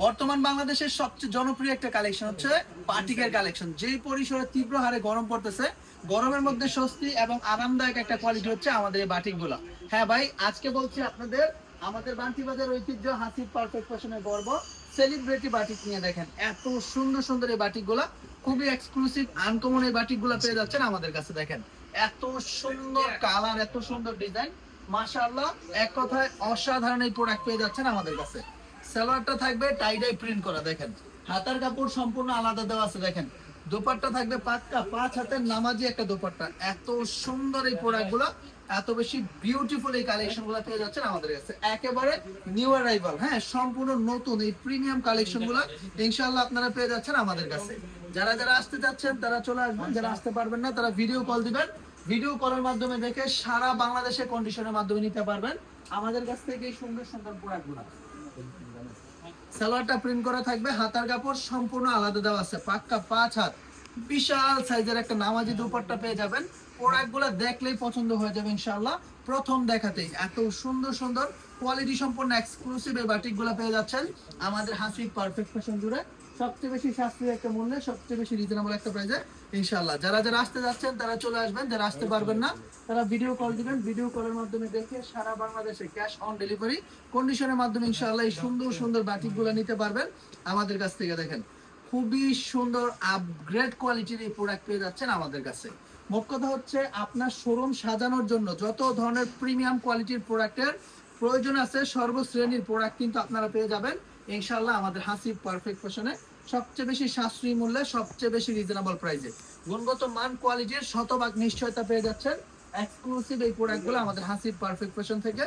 বর্তমান বাংলাদেশের সবচেয়ে জনপ্রিয় একটা কালেকশন হচ্ছে বাটিকের কালেকশন। যেই পরিসরে তীব্র হারে গরম পড়তেছে, গরমের মধ্যে স্বস্তি এবং আরামদায়ক একটা কোয়ালিটি হচ্ছে আমাদের এই বাটিক গুলা। হ্যাঁ ভাই, আজকে বলছি আপনাদের আমাদের বান্টি বাজার ঐতিহ্য হাসিব পারফেক্ট ফ্যাশনের গর্ব সেলিব্রিটি বাটিক নিয়ে। দেখেন এত সুন্দর সুন্দর এই বাটিক গুলা, খুবই এক্সক্লুসিভ আনকমন এই বাটিক গুলা পেয়ে যাচ্ছেন আমাদের কাছে। দেখেন এত সুন্দর কালার, এত সুন্দর ডিজাইন, মাশাআল্লাহ, এক কথায় অসাধারণ এই প্রোডাক্ট পেয়ে যাচ্ছেন আমাদের কাছে। সালোয়ারটা থাকবে টাই ডাই প্রিন্ট করা, দেখেন হাতার কাপড় সম্পূর্ণ আলাদা দেওয়া আছে। দেখেন দোপাট্টা থাকবে পাক্কা 5 হাতের নামাজি একটা দোপাট্টা। এত সুন্দর এই প্রোডাক্ট গুলো, এত বেশি বিউটিফুল এই কালেকশন গুলো পেয়ে যাচ্ছেন আমাদের কাছে। একেবারে নিউ অ্যারাইভাল, হ্যাঁ, সম্পূর্ণ নতুন এই প্রিমিয়াম কালেকশন গুলো ইনশাআল্লাহ আপনারা পেয়ে যাচ্ছেন আমাদের কাছে। যারা যারা আসতে যাচ্ছেন তারা চলে আসবেন, যারা আসতে পারবেন না তারা ভিডিও কল দিবেন। ভিডিও কলের মাধ্যমে দেখে সারা বাংলাদেশে কন্ডিশনের মাধ্যমে নিতে পারবেন আমাদের কাছ থেকে এই সুন্দর সুন্দর প্রোডাক্ট গুলো। সালোয়ারটা প্রিন্ট করা থাকবে, হাতার কাপড় সম্পূর্ণ আলাদা দেওয়া আছে, পাক্কা 5 হাত, বিশাল সাইজের একটা নামাজি দুপাট্টা পেয়ে যাবেন। প্রোডাক্টগুলো দেখলেই পছন্দ হয়ে যাবে ইনশাআল্লাহ। প্রথম দেখাতেই এত সুন্দর সুন্দর কোয়ালিটি সম্পন্ন এক্সক্লুসিভ এই বাটিকগুলো পেয়ে যাচ্ছেন আমাদের হাসিব পারফেক্ট ফ্যাশন জুড়ে। সবচেয়ে বেশি সাশ্রয়ী একটা মূল্যে, সবচেয়ে বেশি রিজনেবল একটা প্রাইসে ইনশাআল্লাহ। যারা যারা আসতে যাচ্ছেন তারা চলে আসবেন, যারা আসতে পারবেন না তারা ভিডিও কল দিবেন। ভিডিও কলের মাধ্যমে দেখে সারা বাংলাদেশে ক্যাশ অন ডেলিভারি কন্ডিশনের মাধ্যমে ইনশাআল্লাহ এই সুন্দর সুন্দর বাটিকগুলো নিতে পারবেন আমাদের কাছ থেকে। দেখেন খুবই সুন্দর আপগ্রেড কোয়ালিটির এই প্রোডাক্ট পেয়ে যাচ্ছেন আমাদের কাছে। মোট কথা হচ্ছে আপনার শোরুম সাজানোর জন্য যত ধরনের প্রিমিয়াম কোয়ালিটির প্রোডাক্টের প্রয়োজন আছে, সর্বশ্রেণীর প্রোডাক্ট কিন্তু আপনারা পেয়ে যাবেন ইনশাআল্লাহ আমাদের হাসিব পারফেক্ট ফ্যাশনে। সবচেয়ে বেশি সাশ্রয়ী মূল্যে, সবচেয়ে বেশি রিজনেবল প্রাইসে, গুণগত মান কোয়ালিটির শতভাগ নিশ্চয়তা পেয়ে যাচ্ছেন এক্সক্লুসিভ এই প্রোডাক্টগুলো আমাদের হাসিব পারফেক্ট ফ্যাশন থেকে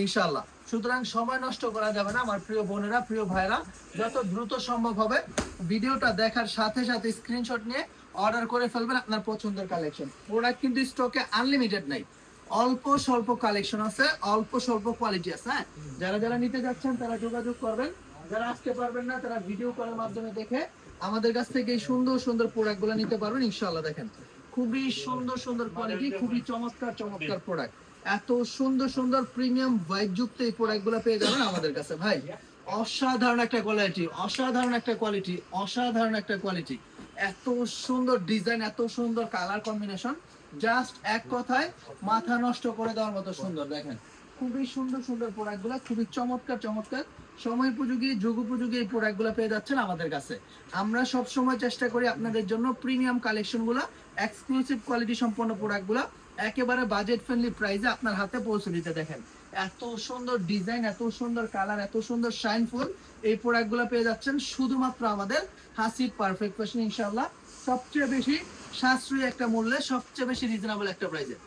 ইনশাআল্লাহ। সুতরাং সময় নষ্ট করা যাবে না আমার প্রিয় বোনেরা, প্রিয় ভাইরা, যত দ্রুত সম্ভব হবে ভিডিওটা দেখার সাথে সাথে স্ক্রিনশট নিয়ে অর্ডার করে ফেলবেন আপনার পছন্দের কালেকশন। প্রোডাক্ট কিন্তু স্টকে আনলিমিটেড নাই, অল্প স্বল্প কালেকশন আছে, অল্প স্বল্প কোয়ালিটি আছে। হ্যাঁ, যারা যারা নিতে যাচ্ছেন তারা যোগাযোগ করবেন, যারা আসতে পারবেন না তারা ভিডিও কলের মাধ্যমে দেখে আমাদের কাছ থেকে এই সুন্দর সুন্দর প্রোডাক্টগুলো নিতে পারবেন ইনশাআল্লাহ। দেখেন খুবই সুন্দর সুন্দর কোয়ালিটি, খুবই চমৎকার চমৎকার প্রোডাক্ট, এত সুন্দর সুন্দর প্রিমিয়াম ভাইব যুক্ত এই প্রোডাক্টগুলো পেয়ে যাবেন আমাদের কাছে। ভাই অসাধারণ একটা কোয়ালিটি, অসাধারণ একটা কোয়ালিটি, অসাধারণ একটা কোয়ালিটি, এত সুন্দর ডিজাইন, এত সুন্দর কালার কম্বিনেশন, জাস্ট এক কথায় মাথা নষ্ট করে দেওয়ার মতো সুন্দর। দেখেন খুবই সুন্দর সুন্দর প্রোডাক্টগুলো, খুবই চমৎকার চমৎকার সময় উপযোগী যুগ উপযোগী এই প্রোডাক্টগুলো পেয়ে যাচ্ছেন আমাদের কাছে। আমরা সব সময় চেষ্টা করি আপনাদের জন্য প্রিমিয়াম কালেকশনগুলো, এক্সক্লুসিভ কোয়ালিটি সম্পন্ন প্রোডাক্টগুলো একেবারে বাজেট ফ্রেন্ডলি প্রাইসে আপনার হাতে পৌঁছে দিতে। দেখেন এত সুন্দর ডিজাইন, এত সুন্দর কালার, এত সুন্দর শাইনফুল এই প্রোডাক্টগুলো পেয়ে যাচ্ছেন শুধুমাত্র আমাদের হাসিব পারফেক্ট ফ্যাশন ইনশাআল্লাহ। সবচেয়ে বেশি সাশ্রয়ী একটা মূল্যে, সবচেয়ে বেশি রিজনেবল একটা প্রাইসে।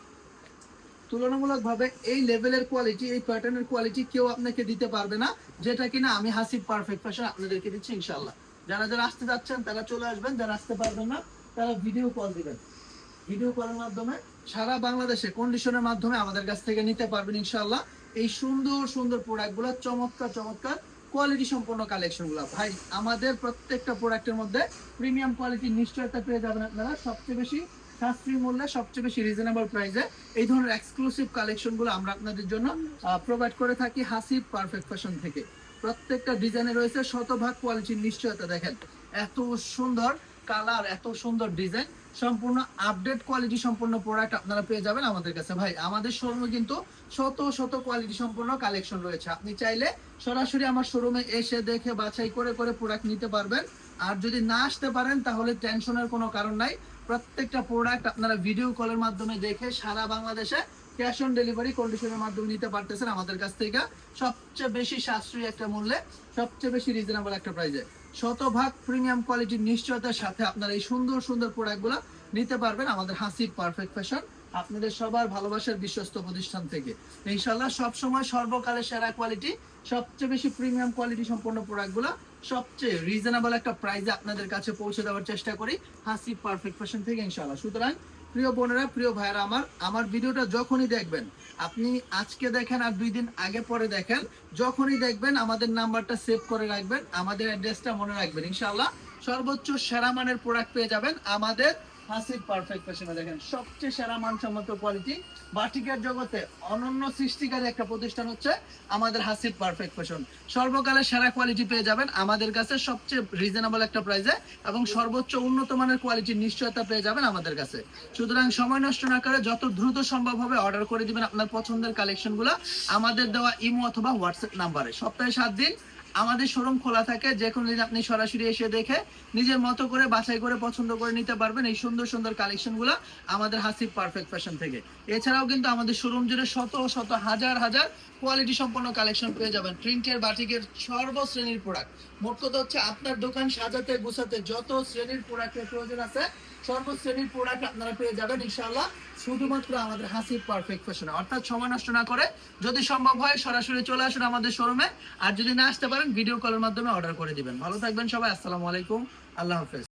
তুলনামূলকভাবে এই লেভেলের কোয়ালিটি, এই প্যাটার্নের কোয়ালিটি কেউ আপনাকে দিতে পারবে না, যেটা কিনা আমি হাসিব পারফেক্ট ফ্যাশন আপনাদেরকে দিচ্ছি ইনশাআল্লাহ। যারা যারা আসতে যাচ্ছেন তারা চলে আসবেন, যারা আসতে পারবেন না তারা ভিডিও কল দিবেন। ভিডিও কলের মাধ্যমে সারা বাংলাদেশে কন্ডিশনের মাধ্যমে আমাদের কাছ থেকে নিতে পারবেন ইনশাআল্লাহ এই সুন্দর সুন্দর প্রোডাক্টগুলো, চমৎকার চমৎকার কোয়ালিটি সম্পন্ন কালেকশনগুলো। ভাই আমাদের প্রত্যেকটা প্রোডাক্টের মধ্যে প্রিমিয়াম কোয়ালিটির নিশ্চয়তা পেয়ে যাবেন আপনারা, সবচেয়ে বেশি সাশ্রয়ী মূল্যে, সবচেয়ে বেশি রিজনেবল প্রাইসে এই ধরনের এক্সক্লুসিভ কালেকশনগুলো আমরা আপনাদের জন্য প্রোভাইড করে থাকি হাসিব পারফেক্ট ফ্যাশন থেকে। প্রত্যেকটা ডিজাইনে রয়েছে শতভাগ কোয়ালিটির নিশ্চয়তা। দেখেন এত সুন্দর কালার, এত সুন্দর ডিজাইন, সম্পূর্ণ আপডেট কোয়ালিটি সম্পন্ন প্রোডাক্ট আপনারা পেয়ে যাবেন আমাদের কাছে। ভাই আমাদের শোরুমে কিন্তু শত শত কোয়ালিটি সম্পন্ন কালেকশন রয়েছে, আপনি চাইলে সরাসরি আমার শোরুমে এসে দেখে বাছাই করে করে প্রোডাক্ট নিতে পারবেন। আর যদি না আসতে পারেন তাহলে টেনশনের কোনো কারণ নাই, প্রত্যেকটা প্রোডাক্ট আপনারা ভিডিও কলের মাধ্যমে দেখে সারা বাংলাদেশে ক্যাশ অন ডেলিভারি কন্ডিশনের মাধ্যমে নিতে পারতেছেন আমাদের কাছ থেকে সবচেয়ে বেশি সাশ্রয়ী একটা মূল্যে, সবচেয়ে বেশি রিজনেবল একটা প্রাইসে। শতভাগ প্রিমিয়াম কোয়ালিটির নিশ্চয়তার সাথে আপনারা এই সুন্দর সুন্দর প্রোডাক্টগুলো নিতে পারবেন আমাদের হাসিব পারফেক্ট ফ্যাশন, আপনাদের সবার ভালোবাসার বিশ্বস্ত প্রতিষ্ঠান থেকে ইনশাআল্লাহ। সবসময় সর্বকালের সেরা কোয়ালিটি, সবচেয়ে বেশি প্রিমিয়াম কোয়ালিটি সম্পন্ন প্রোডাক্টগুলো সবচেয়ে রিজনেবল একটা প্রাইসে আপনাদের কাছে পৌঁছে দেওয়ার চেষ্টা করি হাসিব পারফেক্ট ফ্যাশন থেকে ইনশাআল্লাহ। সুতরাং প্রিয় বোনেরা, প্রিয় ভাইয়েরা, আমার ভিডিওটা যখনই দেখবেন, আপনি আজকে দেখেন আর 2 দিন আগে পরে দেখেন, যখনই দেখবেন আমাদের নাম্বারটা সেভ করে রাখবেন, আমাদের অ্যাড্রেসটা মনে রাখবেন ইনশাআল্লাহ। সর্বোচ্চ সেরা মানের প্রোডাক্ট পেয়ে যাবেন আমাদের হাসিব পারফেক্ট ফ্যাশনে দেখেন সবচেয়ে সেরা মানসম্মত কোয়ালিটি বাটিকের জগতে অনন্য সৃষ্টিকারী একটা প্রতিষ্ঠান হচ্ছে আমাদের হাসিব পারফেক্ট ফ্যাশন। সর্বকালের সেরা কোয়ালিটি পেয়ে যাবেন আমাদের কাছে সবচেয়ে রিজনেবল একটা প্রাইসে এবং সর্বোচ্চ উন্নত মানের কোয়ালিটির নিশ্চয়তা পেয়ে যাবেন আমাদের কাছে। সুতরাং সময় নষ্ট না করে যত দ্রুত সম্ভব হবে অর্ডার করে দিবেন আপনার পছন্দের কালেকশনগুলো আমাদের দেওয়া ইমো অথবা হোয়াটসঅ্যাপ নাম্বারে। সপ্তাহে 7 দিন আমাদের শোরুম খোলা থাকে, যে কোনো দিন আপনি সরাসরি এসে দেখে নিজের মতো করে বাছাই করে পছন্দ করে নিতে পারবেন এই সুন্দর সুন্দর কালেকশনগুলো আমাদের হাসিব পারফেক্ট ফ্যাশন থেকে। এছাড়াও কিন্তু আমাদের শোরুম জুড়ে শত শত হাজার হাজার কোয়ালিটি সম্পন্ন কালেকশন পেয়ে যাবেন, প্রিন্টের বাটিকের সর্বশ্রেণীর প্রোডাক্ট। মোট কথা হচ্ছে আপনার দোকান সাজাতে গোছাতে যত শ্রেণীর প্রোডাক্টের প্রয়োজন আছে সর্বশ্রেণীর প্রোডাক্ট আপনারা পেয়ে যাবেন ইনশাআল্লাহ শুধুমাত্র আমাদের হাসিব পারফেক্ট ফ্যাশনে। অর্থাৎ সময় নষ্ট না করে যদি সম্ভব হয় সরাসরি চলে আসুন আমাদের শোরুমে, আর যদি না আসতে পারেন ভিডিও কলের মাধ্যমে অর্ডার করে দিবেন। ভালো থাকবেন সবাই, আসসালামু আলাইকুম, আল্লাহ হাফেজ।